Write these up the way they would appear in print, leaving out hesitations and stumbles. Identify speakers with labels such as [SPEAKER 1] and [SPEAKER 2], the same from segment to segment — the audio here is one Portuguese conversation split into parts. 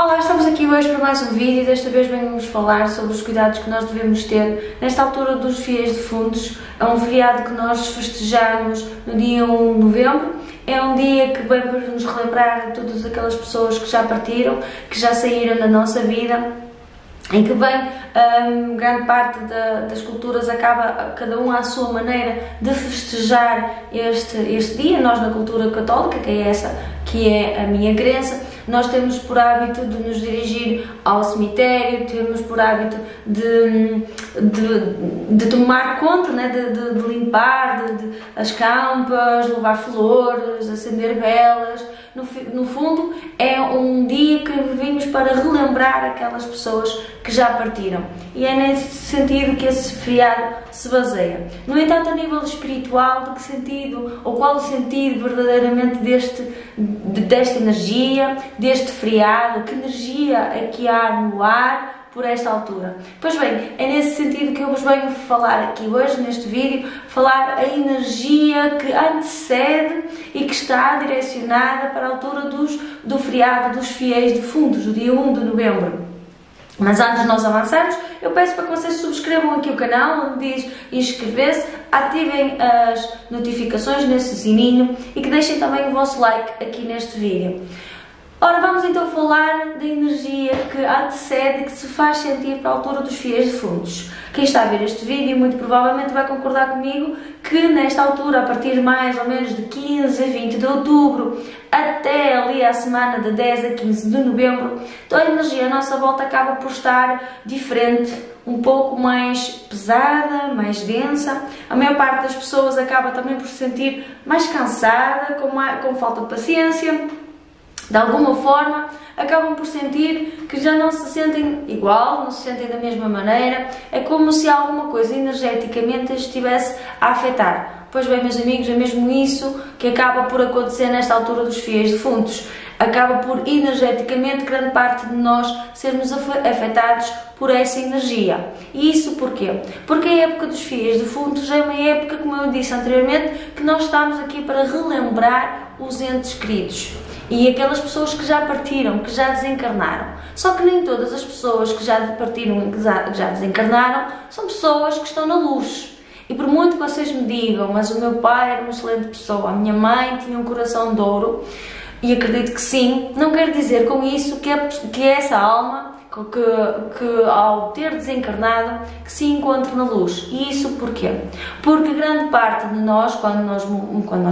[SPEAKER 1] Olá, estamos aqui hoje para mais um vídeo e desta vez venho-vos falar sobre os cuidados que nós devemos ter nesta altura dos Fiéis Defuntos. É um feriado que nós festejamos no dia 1 de novembro. É um dia que vem para nos relembrar de todas aquelas pessoas que já partiram, que já saíram da nossa vida, em que vem grande parte das culturas acaba cada um à sua maneira de festejar este dia. Nós na cultura católica, que é essa que é a minha crença, nós temos por hábito de nos dirigir ao cemitério, temos por hábito de tomar conta, né? de limpar as campas, levar flores, acender velas. No fundo, é um dia que vivemos para relembrar aquelas pessoas que já partiram. E é nesse sentido que esse feriado se baseia. No entanto, a nível espiritual, de que sentido, ou qual o sentido verdadeiramente desta energia, deste feriado, que energia é que há no ar por esta altura? Pois bem, é nesse sentido que eu vos venho falar aqui hoje, neste vídeo, falar a energia que antecede e que está direcionada para a altura do feriado dos Fiéis Defuntos, do dia 1 de novembro. Mas antes de nós avançarmos, eu peço para que vocês subscrevam aqui o canal, onde diz inscrever-se, ativem as notificações nesse sininho e que deixem também o vosso like aqui neste vídeo. Ora, vamos então falar da energia que antecede, que se faz sentir para a altura dos Fiéis Defuntos. Quem está a ver este vídeo muito provavelmente vai concordar comigo que nesta altura, a partir mais ou menos de 15 a 20 de outubro, até ali a semana de 10 a 15 de novembro, toda a energia à nossa volta acaba por estar diferente, um pouco mais pesada, mais densa. A maior parte das pessoas acaba também por se sentir mais cansada, com falta de paciência. De alguma forma, acabam por sentir que já não se sentem igual, não se sentem da mesma maneira. É como se alguma coisa energeticamente as estivesse a afetar. Pois bem, meus amigos, é mesmo isso que acaba por acontecer nesta altura dos Fiéis Defuntos. Acaba por, energeticamente, grande parte de nós sermos afetados por essa energia. E isso porquê? Porque a época dos Fiéis Defuntos é uma época, como eu disse anteriormente, que nós estamos aqui para relembrar os entes queridos. E aquelas pessoas que já partiram, que já desencarnaram. Só que nem todas as pessoas que já partiram e que já desencarnaram são pessoas que estão na luz. E por muito que vocês me digam, mas o meu pai era uma excelente pessoa, a minha mãe tinha um coração de ouro, e acredito que sim, não quer dizer com isso que essa alma, que ao ter desencarnado, que se encontre na luz. E isso porquê? Porque grande parte de nós, quando nós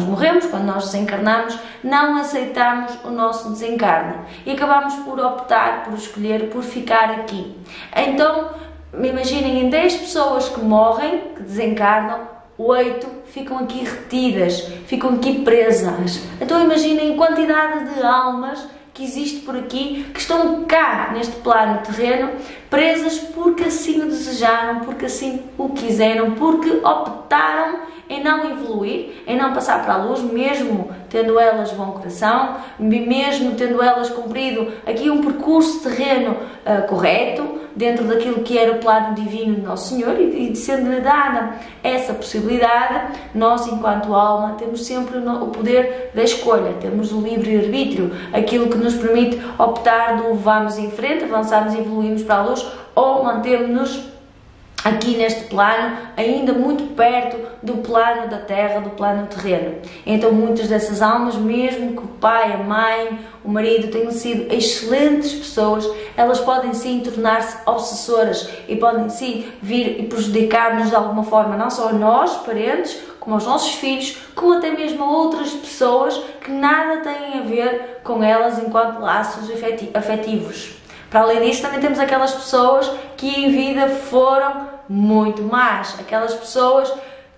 [SPEAKER 1] morremos, quando nós desencarnamos, não aceitamos o nosso desencarne e acabamos por optar, por escolher, por ficar aqui. Então, imaginem, em 10 pessoas que morrem, que desencarnam, 8 ficam aqui retidas, ficam aqui presas. Então imaginem a quantidade de almas que existe por aqui, que estão cá neste plano terreno, presas porque assim o desejaram, porque assim o quiseram, porque optaram em não evoluir, em não passar para a luz, mesmo tendo elas bom coração, mesmo tendo elas cumprido aqui um percurso terreno correto, dentro daquilo que era o plano divino de Nosso Senhor, e sendo-lhe dada essa possibilidade, nós, enquanto alma, temos sempre o poder da escolha, temos o livre-arbítrio, aquilo que nos permite optar de levarmos em frente, avançarmos e evoluirmos para a luz, ou mantermos-nos aqui neste plano, ainda muito perto do plano da terra, do plano terreno. Então muitas dessas almas, mesmo que o pai, a mãe, o marido tenham sido excelentes pessoas, elas podem sim tornar-se obsessoras e podem sim vir e prejudicar-nos de alguma forma, não só a nós, parentes, como aos nossos filhos, como até mesmo a outras pessoas que nada têm a ver com elas enquanto laços afetivos. Para além disso, também temos aquelas pessoas que em vida foram muito más, aquelas pessoas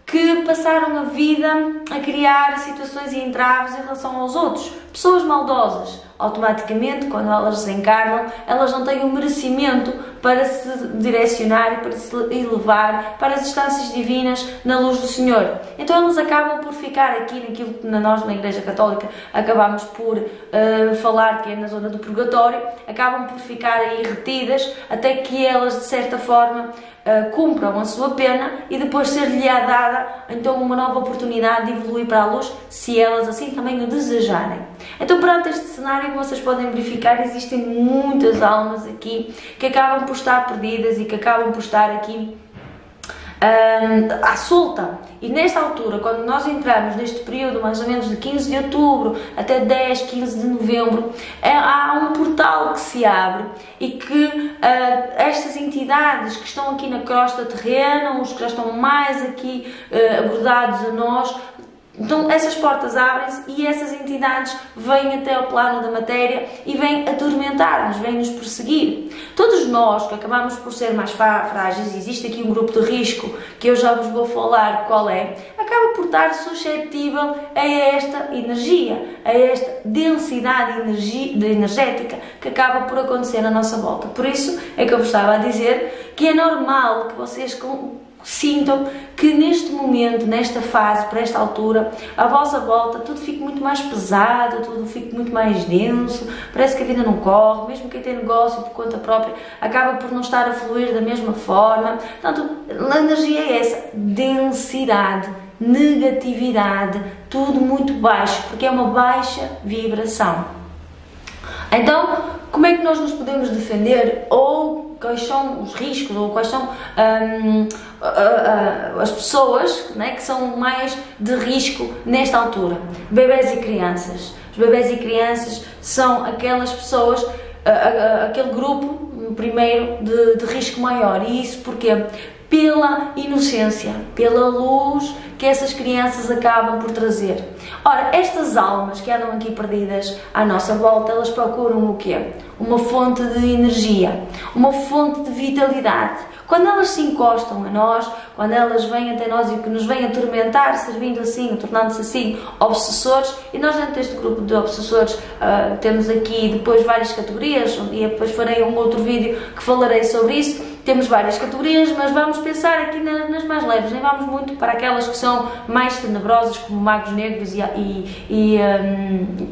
[SPEAKER 1] que passaram a vida a criar situações e entraves em relação aos outros, pessoas maldosas. Automaticamente, quando elas desencarnam, elas não têm o merecimento para se direcionar e para se elevar para as instâncias divinas na luz do Senhor. Então elas acabam por ficar aqui naquilo que nós na Igreja Católica acabamos por falar que é na zona do purgatório, acabam por ficar aí retidas até que elas de certa forma cumpram a sua pena e depois ser-lhe dada então uma nova oportunidade de evoluir para a luz, se elas assim também o desejarem. Então, perante este cenário, como vocês podem verificar, existem muitas almas aqui que acabam por estar perdidas e que acabam por estar aqui à solta. E nesta altura, quando nós entramos neste período mais ou menos de 15 de outubro até 10, 15 de novembro, há um portal que se abre e que estas entidades que estão aqui na crosta terrena, os que já estão mais aqui grudados a nós, então essas portas abrem-se e essas entidades vêm até ao plano da matéria e vêm atormentar-nos, vêm nos perseguir. Todos nós que acabamos por ser mais frágeis, existe aqui um grupo de risco que eu já vos vou falar qual é, acaba por estar suscetível a esta energia, a esta densidade energética que acaba por acontecer na nossa volta. Por isso é que eu vos estava a dizer que é normal que vocês sintam que neste momento, nesta fase, para esta altura, à vossa volta tudo fica muito mais pesado, tudo fica muito mais denso, parece que a vida não corre, mesmo quem tem negócio por conta própria acaba por não estar a fluir da mesma forma. Portanto, a energia é essa, densidade, negatividade, tudo muito baixo, porque é uma baixa vibração. Então, como é que nós nos podemos defender, ou quais são os riscos, ou quais são as pessoas, né, que são mais de risco nesta altura? Bebés e crianças. Os bebés e crianças são aquelas pessoas, aquele grupo primeiro de risco maior. E isso porquê? Pela inocência, pela luz que essas crianças acabam por trazer. Ora, estas almas que andam aqui perdidas à nossa volta, elas procuram o quê? Uma fonte de energia, uma fonte de vitalidade. Quando elas se encostam a nós, quando elas vêm até nós e que nos vêm atormentar, servindo assim, tornando-se assim, obsessores, e nós dentro deste grupo de obsessores temos aqui depois várias categorias, um dia depois farei um outro vídeo que falarei sobre isso. Temos várias categorias, mas vamos pensar aqui nas mais leves, nem vamos muito para aquelas que são mais tenebrosas, como magos negros e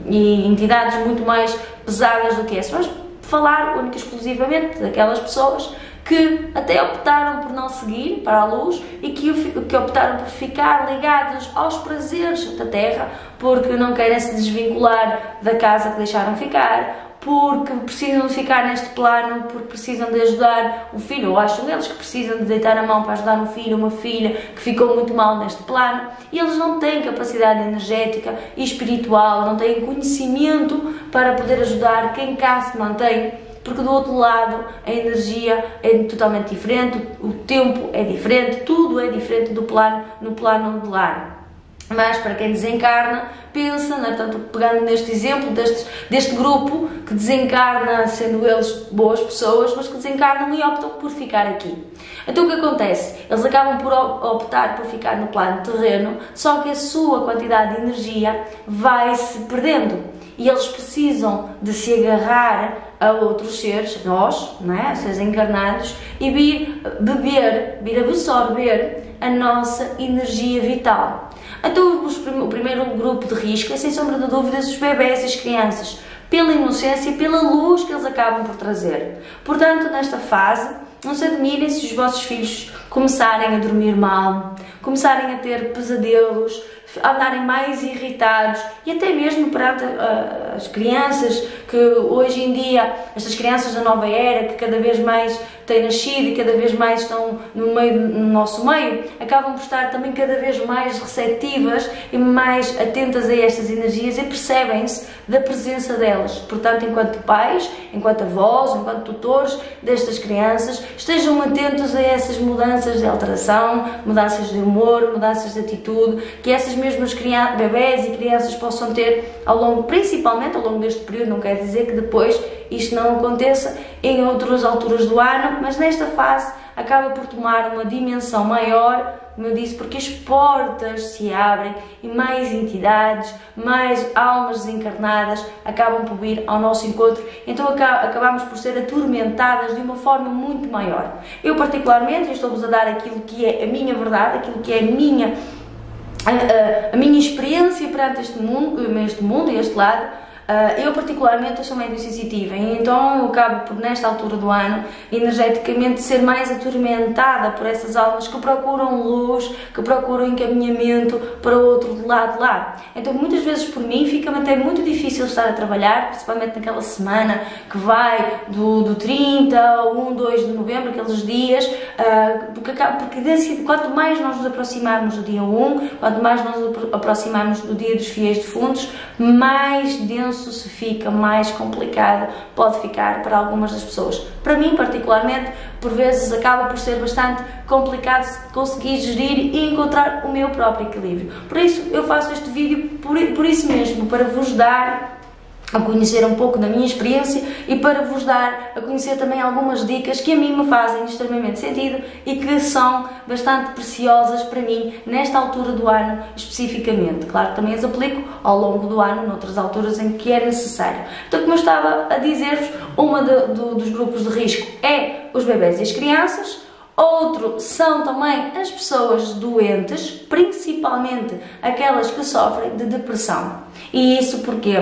[SPEAKER 1] entidades muito mais pesadas do que essa. Vamos falar única e exclusivamente daquelas pessoas que até optaram por não seguir para a luz e que optaram por ficar ligados aos prazeres da Terra, porque não querem se desvincular da casa que deixaram ficar, porque precisam de ficar neste plano, porque precisam de ajudar um filho, ou acham eles que precisam de deitar a mão para ajudar um filho ou uma filha que ficou muito mal neste plano, e eles não têm capacidade energética e espiritual, não têm conhecimento para poder ajudar quem cá se mantém, porque do outro lado a energia é totalmente diferente, o tempo é diferente, tudo é diferente no plano do lar. Mas para quem desencarna, pensa, né, portanto, pegando neste exemplo deste grupo que desencarna, sendo eles boas pessoas, mas que desencarnam e optam por ficar aqui. Então o que acontece? Eles acabam por optar por ficar no plano terreno, só que a sua quantidade de energia vai se perdendo e eles precisam de se agarrar a outros seres, nós, né, seres encarnados, e vir absorver a nossa energia vital. Então o primeiro grupo de risco é, sem sombra de dúvidas, os bebés e as crianças, pela inocência e pela luz que eles acabam por trazer. Portanto, nesta fase, não se admirem se os vossos filhos começarem a dormir mal, começarem a ter pesadelos, andarem mais irritados, e até mesmo perante as crianças que hoje em dia, estas crianças da nova era, que cada vez mais têm nascido e cada vez mais estão no nosso meio, acabam por estar também cada vez mais receptivas e mais atentas a estas energias e percebem-se da presença delas. Portanto, enquanto pais, enquanto avós, enquanto tutores destas crianças, estejam atentos a essas mudanças de alteração, mudanças de humor, mudanças de atitude, que essas mesmas bebés e crianças possam ter principalmente ao longo deste período. Não quer dizer que depois isto não aconteça em outras alturas do ano, mas nesta fase acaba por tomar uma dimensão maior, como eu disse, porque as portas se abrem e mais entidades, mais almas desencarnadas acabam por vir ao nosso encontro, então acabamos por ser atormentadas de uma forma muito maior. Eu particularmente estou-vos a dar aquilo que é a minha verdade, aquilo que é a minha experiência perante este mundo e este lado. Eu particularmente sou médio sensitiva e então eu acabo por, nesta altura do ano, energeticamente ser mais atormentada por essas almas que procuram luz, que procuram encaminhamento para o outro lado lá. Então muitas vezes por mim fica-me até muito difícil estar a trabalhar, principalmente naquela semana que vai do 30 ao 1, 2 de novembro, aqueles dias, porque quanto mais nós nos aproximarmos do dia 1, quanto mais nós nos aproximarmos do dia dos fiéis defuntos, mais denso se fica, mais complicado pode ficar para algumas das pessoas. Para mim, particularmente, por vezes acaba por ser bastante complicado conseguir gerir e encontrar o meu próprio equilíbrio. Por isso, eu faço este vídeo por isso mesmo, para vos dar a conhecer um pouco da minha experiência e para vos dar a conhecer também algumas dicas que a mim me fazem extremamente sentido e que são bastante preciosas para mim nesta altura do ano especificamente. Claro que também as aplico ao longo do ano, noutras alturas em que é necessário. Então, como eu estava a dizer-vos, uma dos grupos de risco é os bebés e as crianças. Outro são também as pessoas doentes, principalmente aquelas que sofrem de depressão. E isso porquê?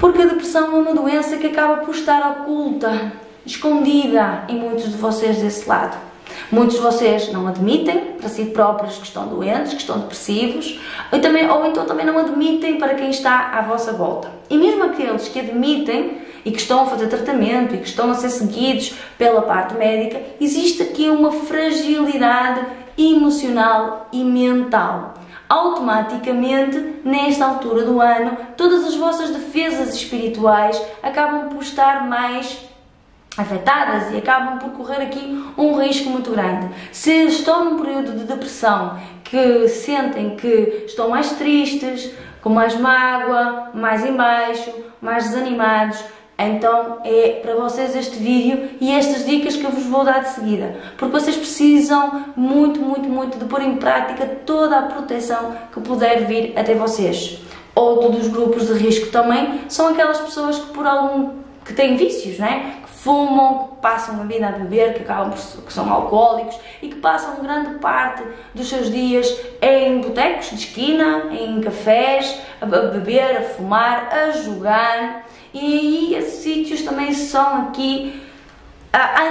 [SPEAKER 1] Porque a depressão é uma doença que acaba por estar oculta, escondida em muitos de vocês desse lado. Muitos de vocês não admitem para si próprios que estão doentes, que estão depressivos, ou então também não admitem para quem está à vossa volta. E mesmo aqueles que admitem e que estão a fazer tratamento e que estão a ser seguidos pela parte médica, existe aqui uma fragilidade emocional e mental. Automaticamente, nesta altura do ano, todas as vossas defesas espirituais acabam por estar mais afetadas e acabam por correr aqui um risco muito grande. Se estão num período de depressão, que sentem que estão mais tristes, com mais mágoa, mais em baixo, mais desanimados, então é para vocês este vídeo e estas dicas que eu vos vou dar de seguida, porque vocês precisam muito de pôr em prática toda a proteção que puder vir até vocês. Outro dos grupos de risco também são aquelas pessoas que têm vícios, né? Que fumam, que passam a vida a beber, que são alcoólicos e que passam grande parte dos seus dias em botecos de esquina, em cafés, a beber, a fumar, a jogar. E aí esses sítios também são aqui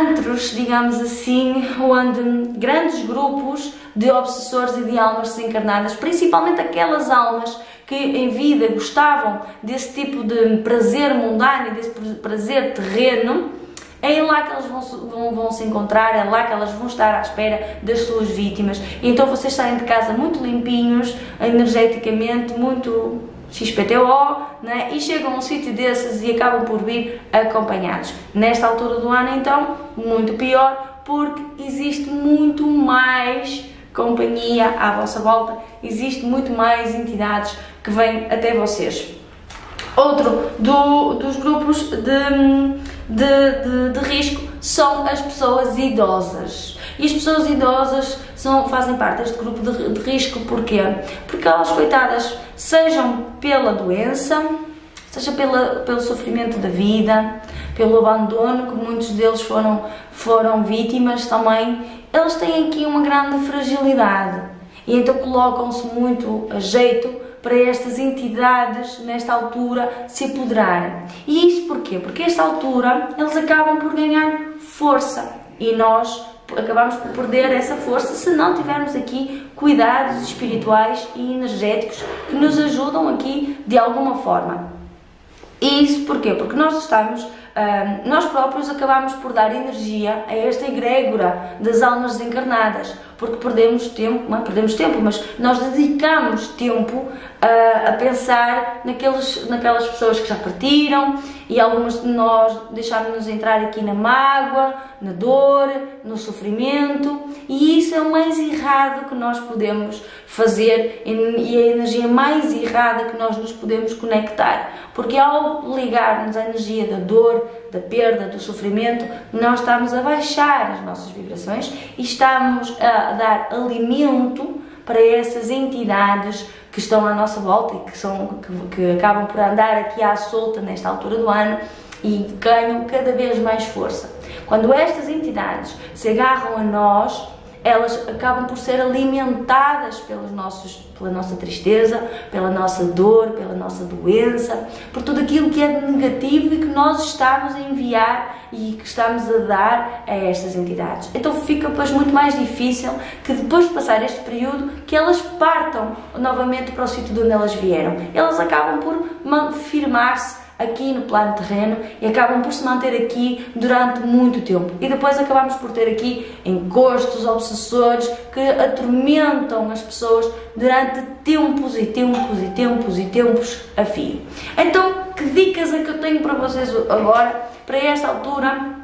[SPEAKER 1] antros, digamos assim, onde grandes grupos de obsessores e de almas desencarnadas, principalmente aquelas almas que em vida gostavam desse tipo de prazer mundano e desse prazer terreno, é lá que elas vão se encontrar, é lá que elas vão estar à espera das suas vítimas. E então vocês saem de casa muito limpinhos, energeticamente, muito XPTO, né? E chegam a um sítio desses e acabam por vir acompanhados. Nesta altura do ano, então, muito pior, porque existe muito mais companhia à vossa volta, existe muito mais entidades que vêm até vocês. Outro dos grupos de risco são as pessoas idosas. E as pessoas idosas fazem parte deste grupo de risco, porquê? Porque elas, coitadas, sejam pela doença, seja pelo sofrimento da vida, pelo abandono, que muitos deles foram vítimas também, elas têm aqui uma grande fragilidade e então colocam-se muito a jeito para estas entidades, nesta altura, se apoderarem. E isso porquê? Porque esta altura eles acabam por ganhar força e nós acabamos por perder essa força se não tivermos aqui cuidados espirituais e energéticos que nos ajudam aqui de alguma forma. E isso porquê? Porque nós próprios acabamos por dar energia a esta egrégora das almas desencarnadas, porque perdemos tempo, mas nós dedicamos tempo a pensar naquelas pessoas que já partiram, e algumas de nós deixámos-nos entrar aqui na mágoa, na dor, no sofrimento, e isso é o mais errado que nós podemos fazer e a energia mais errada que nós nos podemos conectar, porque ao ligarmos à energia da dor, da perda, do sofrimento, nós estamos a baixar as nossas vibrações e estamos a dar alimento para essas entidades que estão à nossa volta e que acabam por andar aqui à solta nesta altura do ano e ganham cada vez mais força. Quando estas entidades se agarram a nós, elas acabam por ser alimentadas pela nossa tristeza, pela nossa dor, pela nossa doença, por tudo aquilo que é negativo e que nós estamos a enviar e que estamos a dar a estas entidades. Então fica pois muito mais difícil que depois de passar este período que elas partam novamente para o sítio de onde elas vieram. Elas acabam por firmar-se aqui no plano terreno e acabam por se manter aqui durante muito tempo. E depois acabamos por ter aqui encostos, obsessores que atormentam as pessoas durante tempos e tempos e tempos e tempos a fio. Então, que dicas é que eu tenho para vocês agora, para esta altura,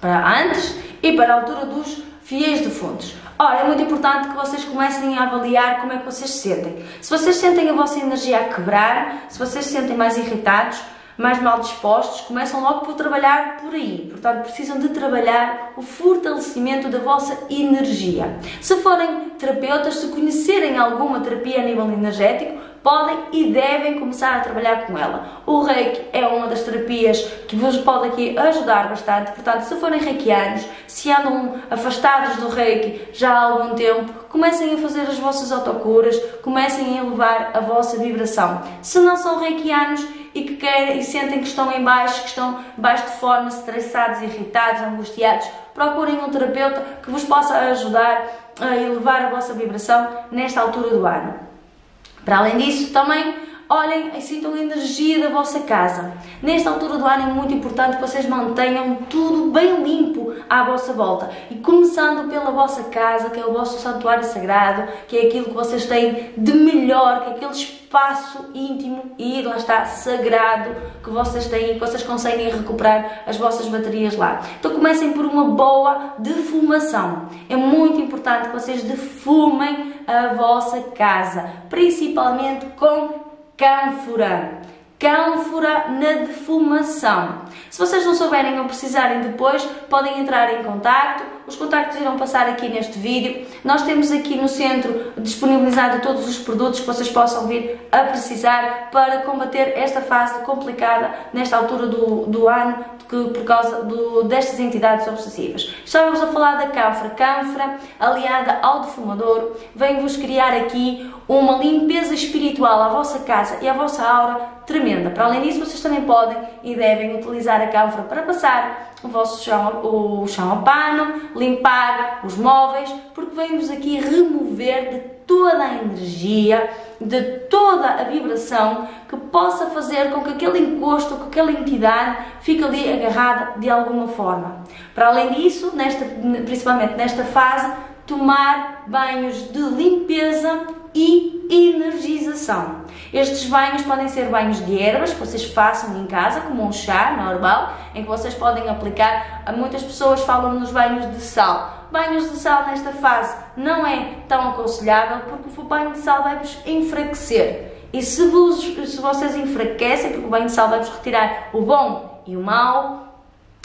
[SPEAKER 1] para antes e para a altura dos fiéis defuntos? Ora, é muito importante que vocês comecem a avaliar como é que vocês se sentem. Se vocês sentem a vossa energia a quebrar, se vocês se sentem mais irritados, mais mal dispostos, começam logo por trabalhar por aí. Portanto, precisam de trabalhar o fortalecimento da vossa energia. Se forem terapeutas, se conhecerem alguma terapia a nível energético, podem e devem começar a trabalhar com ela. O Reiki é uma das terapias que vos pode aqui ajudar bastante. Portanto, se forem reikianos, se andam afastados do Reiki já há algum tempo, comecem a fazer as vossas autocuras, comecem a elevar a vossa vibração. Se não são reikianos e que querem e sentem que estão em baixo, de forma, estressados, irritados, angustiados, procurem um terapeuta que vos possa ajudar a elevar a vossa vibração nesta altura do ano. Para além disso, também olhem e sintam a energia da vossa casa. Nesta altura do ano é muito importante que vocês mantenham tudo bem limpo à vossa volta. E começando pela vossa casa, que é o vosso santuário sagrado, que é aquilo que vocês têm de melhor, que é aquele espaço íntimo e lá está, sagrado, que vocês têm e que vocês conseguem recuperar as vossas baterias lá. Então comecem por uma boa defumação. É muito importante que vocês defumem a vossa casa, principalmente com cânfora. Cânfora na defumação. Se vocês não souberem ou precisarem depois, podem entrar em contacto. Os contactos irão passar aqui neste vídeo. Nós temos aqui no centro disponibilizado todos os produtos que vocês possam vir a precisar para combater esta fase complicada nesta altura do ano por causa destas entidades obsessivas. Estávamos a falar da cânfora. Cânfora, aliada ao defumador, vem-vos criar aqui uma limpeza espiritual à vossa casa e à vossa aura tremenda. Para além disso, vocês também podem e devem utilizar a cânfora para passar o vosso chão a pano, limpar os móveis, porque vem-vos aqui remover de toda a energia, de toda a vibração que possa fazer com que aquele encosto, com aquela entidade fique ali agarrada de alguma forma. Para além disso, principalmente nesta fase, tomar banhos de limpeza e energização. Estes banhos podem ser banhos de ervas que vocês façam em casa, como um chá normal, em que vocês podem aplicar. Muitas pessoas falam nos banhos de sal. Banhos de sal nesta fase não é tão aconselhável porque o banho de sal vai-vos enfraquecer. E se vocês enfraquecem, porque o banho de sal vai-vos retirar o bom e o mau,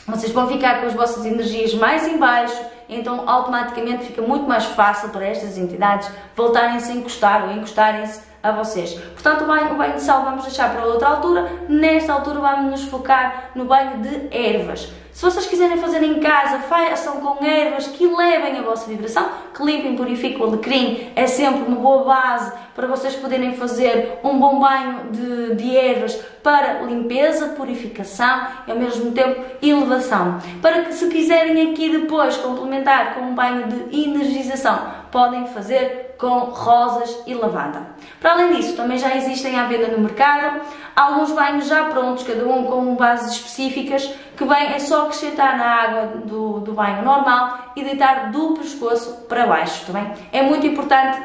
[SPEAKER 1] vocês vão ficar com as vossas energias mais em baixo, então automaticamente fica muito mais fácil para estas entidades voltarem-se a encostar ou encostarem-se a vocês. Portanto, o banho de sal vamos deixar para outra altura. Nesta altura vamos nos focar no banho de ervas. Se vocês quiserem fazer em casa, façam com ervas que elevem a vossa vibração, que limpem e purifiquem. O alecrim é sempre uma boa base para vocês poderem fazer um bom banho de ervas para limpeza, purificação e ao mesmo tempo elevação. Para que, se quiserem aqui depois complementar com um banho de energização, podem fazer com rosas e lavanda. Para além disso, também já existem à venda no mercado alguns banhos já prontos, cada um com bases específicas, que é só acrescentar na água do banho normal e deitar do pescoço para baixo. Também é muito importante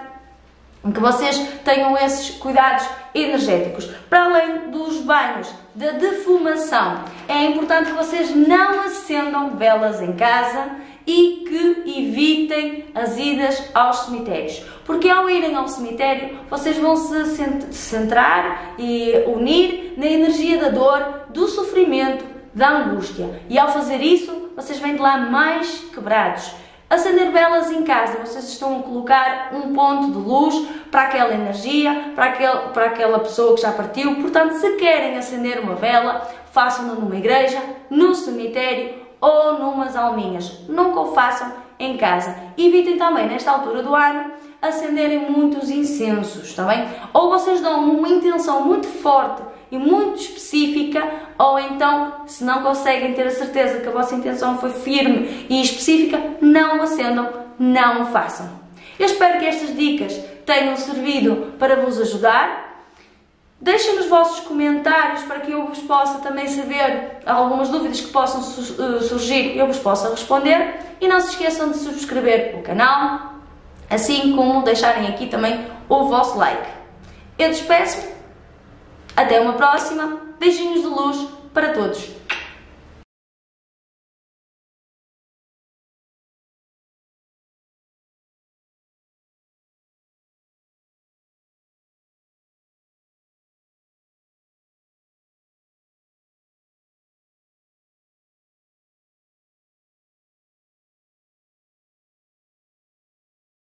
[SPEAKER 1] que vocês tenham esses cuidados energéticos. Para além dos banhos da defumação, é importante que vocês não acendam velas em casa e que evitem as idas aos cemitérios. Porque ao irem ao cemitério, vocês vão se centrar e unir na energia da dor, do sofrimento, da angústia. E ao fazer isso, vocês vêm de lá mais quebrados. Acender velas em casa, vocês estão a colocar um ponto de luz para aquela energia, para aquela pessoa que já partiu. Portanto, se querem acender uma vela, façam-no numa igreja, no cemitério ou numas alminhas. Nunca o façam em casa. Evitem também, nesta altura do ano, acenderem muitos incensos, está bem? Ou vocês dão uma intenção muito forte e muito específica, ou então, se não conseguem ter a certeza que a vossa intenção foi firme e específica, não o acendam, não o façam. Eu espero que estas dicas tenham servido para vos ajudar. Deixem nos vossos comentários para que eu vos possa também saber algumas dúvidas que possam surgir e eu vos possa responder. E não se esqueçam de subscrever o canal, assim como deixarem aqui também o vosso like. Eu despeço-me. Até uma próxima. Beijinhos de luz para todos.